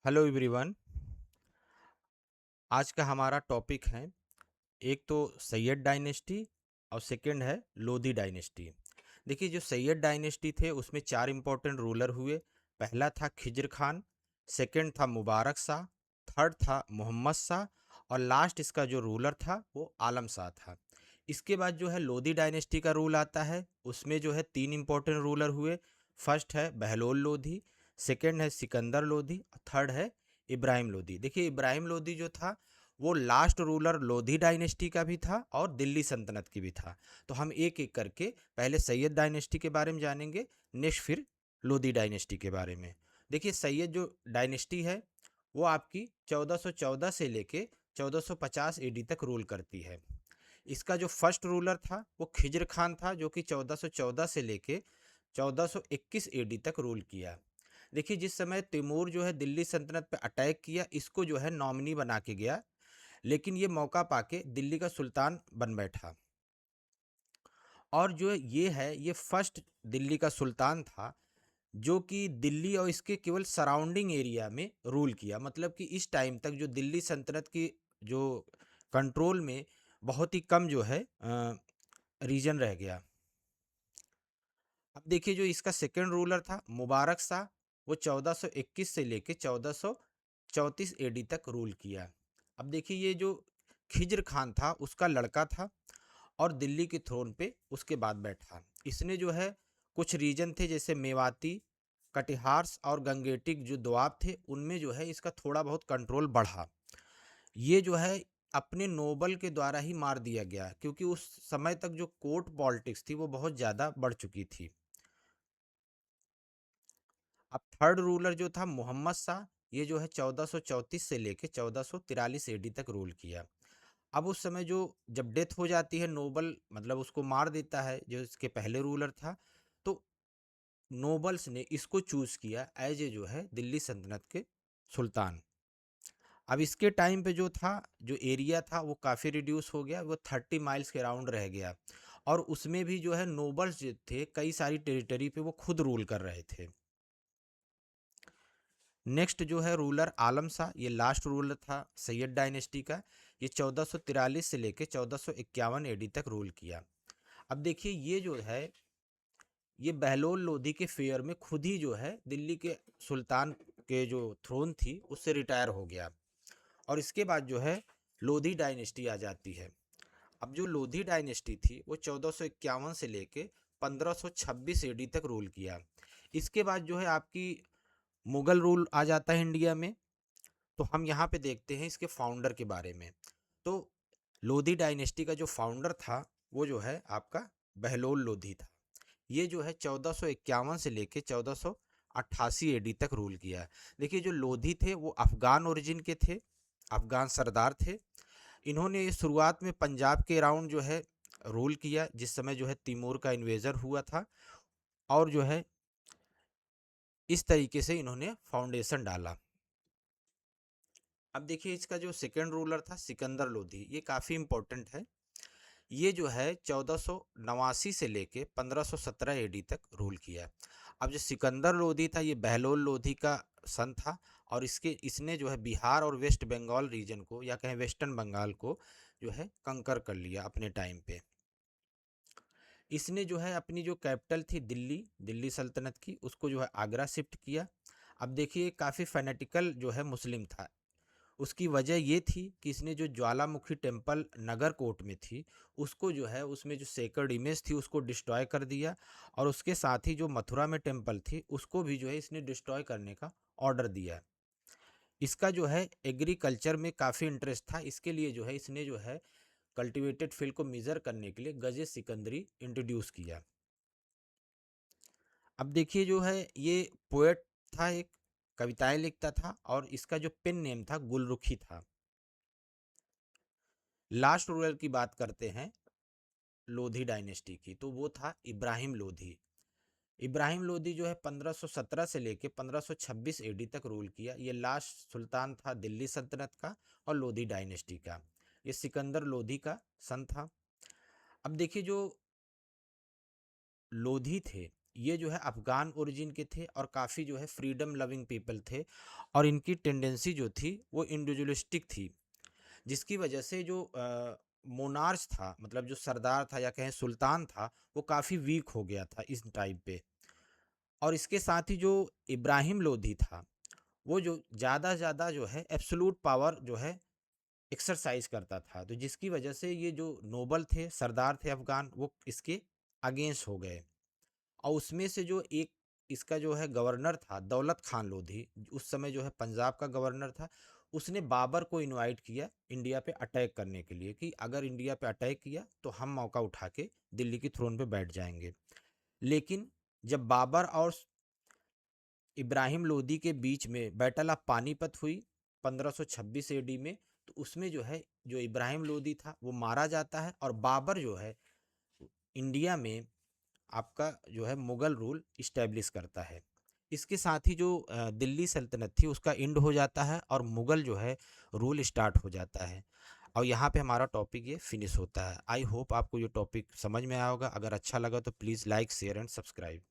Hello everyone. आज का हमारा टॉपिक है, एक तो सैयद डायनेस्टी और सेकंड है लोधी डायनेस्टी। देखिए, जो सैयद डायनेस्टी थे उसमें चार इंपॉर्टेंट रूलर हुए। पहला था खिज्र खान, सेकंड था मुबारक शाह, थर्ड था मोहम्मद शाह और लास्ट इसका जो रूलर था वो आलम शाह था। इसके बाद जो है लोधी डायनेस्टी का रूल आता है, उसमें जो है तीन इंपॉर्टेंट रूलर हुए। फर्स्ट है बहलोल लोधी, सेकंड है सिकंदर लोधी और थर्ड है इब्राहिम लोधी। देखिए, इब्राहिम लोधी जो था वो लास्ट रूलर लोधी डायनेस्टी का भी था और दिल्ली सल्तनत की भी था। तो हम एक एक करके पहले सैयद डायनेस्टी के बारे में जानेंगे, नेक्स्ट फिर लोधी डायनेस्टी के बारे में। देखिए, सैयद जो डायनेस्टी है वो आपकी 1414 से लेके 1450 एडी तक रूल करती है। इसका जो फर्स्ट रूलर था वो खिज्र खान था, जो कि 1414 से लेके 1421 एडी तक रूल किया। देखिए, जिस समय तैमूर जो है दिल्ली सल्तनत पे अटैक किया, इसको जो है नॉमिनी बना के गया, लेकिन ये मौका पाके दिल्ली का सुल्तान बन बैठा। और जो ये है, ये फर्स्ट दिल्ली का सुल्तान था जो कि दिल्ली और इसके केवल सराउंडिंग एरिया में रूल किया। मतलब कि इस टाइम तक जो दिल्ली सल्तनत की जो कंट्रोल में बहुत ही कम जो है रीजन रह गया। अब देखिए, जो इसका सेकंड रूलर था मुबारक शाह, वो 1421 से लेके 1434 एडी तक रूल किया। अब देखिए, ये जो खिज्र खान था उसका लड़का था और दिल्ली के थ्रोन पे उसके बाद बैठा। इसने जो है कुछ रीजन थे जैसे मेवाती, कटिहार और गंगेटिक जो दोआब थे, उनमें जो है इसका थोड़ा बहुत कंट्रोल बढ़ा। ये जो है अपने नोबल के द्वारा ही मार दिया गया, क्योंकि उस समय तक जो कोर्ट पॉलिटिक्स थी वो बहुत ज़्यादा बढ़ चुकी थी। अब थर्ड रूलर जो था मोहम्मद शाह, ये जो है 1434 से लेके 1443 एडी तक रूल किया। अब उस समय जो जब डेथ हो जाती है नोबल, मतलब उसको मार देता है जो इसके पहले रूलर था, तो नोबल्स ने इसको चूज किया एज ए जो है दिल्ली सल्तनत के सुल्तान। अब इसके टाइम पे जो था, जो एरिया था वो काफ़ी रिड्यूस हो गया, वो 30 माइल्स के अराउंड रह गया। और उसमें भी जो है नोबल्स जो थे कई सारी टेरिटरी पे वो खुद रूल कर रहे थे। नेक्स्ट जो है रूलर आलम शाह, ये लास्ट रूलर था सैयद डायनेस्टी का। ये 1443 से लेके 1451 एडी तक रूल किया। अब देखिए, ये जो है ये बहलोल लोधी के फेयर में खुद ही जो है दिल्ली के सुल्तान के जो थ्रोन थी उससे रिटायर हो गया। और इसके बाद जो है लोधी डायनेस्टी आ जाती है। अब जो लोधी डायनेस्टी थी वो 1451 से लेके 1526 एडी तक रूल किया। इसके बाद जो है आपकी मुगल रूल आ जाता है इंडिया में। तो हम यहाँ पे देखते हैं इसके फाउंडर के बारे में। तो लोधी डायनेस्टी का जो फाउंडर था वो जो है आपका बहलोल लोधी था। ये जो है 1451 से लेके 1488 एडी तक रूल किया है। देखिए, जो लोधी थे वो अफगान ओरिजिन के थे, अफगान सरदार थे। इन्होंने शुरुआत में पंजाब के अराउंड जो है रूल किया, जिस समय जो है तैमूर का इन्वेजर हुआ था। और जो है इस तरीके से इन्होंने फाउंडेशन डाला। अब देखिए, इसका जो सेकंड रूलर था सिकंदर लोधी, ये काफ़ी इंपॉर्टेंट है। ये जो है 1489 से लेके 1517 एडी तक रूल किया। अब जो सिकंदर लोधी था ये बहलोल लोधी का सन था। और इसने जो है बिहार और वेस्ट बंगाल रीजन को, या कहें वेस्टर्न बंगाल को, जो है कंकर कर लिया अपने टाइम पे। इसने जो है अपनी जो कैपिटल थी दिल्ली, दिल्ली सल्तनत की, उसको जो है आगरा शिफ्ट किया। अब देखिए, काफ़ी फैनेटिकल जो है मुस्लिम था। उसकी वजह ये थी कि इसने जो ज्वालामुखी टेम्पल नगर कोट में थी, उसको जो है उसमें जो सेक्रेड इमेज थी उसको डिस्ट्रॉय कर दिया। और उसके साथ ही जो मथुरा में टेम्पल थी उसको भी जो है इसने डिस्ट्रॉय करने का ऑर्डर दिया। इसका जो है एग्रीकल्चर में काफ़ी इंटरेस्ट था, इसके लिए जो है इसने जो है कल्टिवेटेड फील्ड को मेजर करने के लिए गजे सिकंदरी इंट्रोड्यूस किया। अब देखिए, जो है ये पोएट था, एक कविताएं लिखता था और इसका जो पेन नेम था गुलरुखी था। लास्ट रूलर की बात करते हैं लोधी डायनेस्टी की, तो वो था इब्राहिम लोधी। इब्राहिम लोधी जो है 1517 से लेके 1526 एडी तक रूल किया। ये लास्ट सुल्तान था दिल्ली सल्तनत का और लोधी डायनेस्टी का। ये सिकंदर लोधी का सन था। अब देखिए, जो लोधी थे ये जो है अफ़गान ओरिजिन के थे और काफ़ी जो है फ्रीडम लविंग पीपल थे, और इनकी टेंडेंसी जो थी वो इंडिविजुअलिस्टिक थी, जिसकी वजह से जो मोनार्च था, मतलब जो सरदार था या कहें सुल्तान था, वो काफ़ी वीक हो गया था इस टाइम पे। और इसके साथ ही जो इब्राहिम लोधी था, वो जो ज़्यादा से ज़्यादा जो है एब्सोल्यूट पावर जो है एक्सरसाइज करता था, तो जिसकी वजह से ये जो नोबल थे, सरदार थे अफ़गान, वो इसके अगेंस्ट हो गए। और उसमें से जो एक इसका जो है गवर्नर था, दौलत खान लोधी, उस समय जो है पंजाब का गवर्नर था, उसने बाबर को इनवाइट किया इंडिया पे अटैक करने के लिए, कि अगर इंडिया पे अटैक किया तो हम मौका उठा के दिल्ली की थ्रोन पे बैठ जाएंगे। लेकिन जब बाबर और इब्राहिम लोदी के बीच में बैटल ऑफ पानीपत हुई 1526 एडी में, तो उसमें जो है जो इब्राहिम लोदी था वो मारा जाता है, और बाबर जो है इंडिया में आपका जो है मुगल रूल इस्टेब्लिश करता है। इसके साथ ही जो दिल्ली सल्तनत थी उसका एंड हो जाता है और मुगल जो है रूल स्टार्ट हो जाता है। और यहाँ पे हमारा टॉपिक ये फिनिश होता है। आई होप आपको ये टॉपिक समझ में आया होगा। अगर अच्छा लगा तो please like share and subscribe.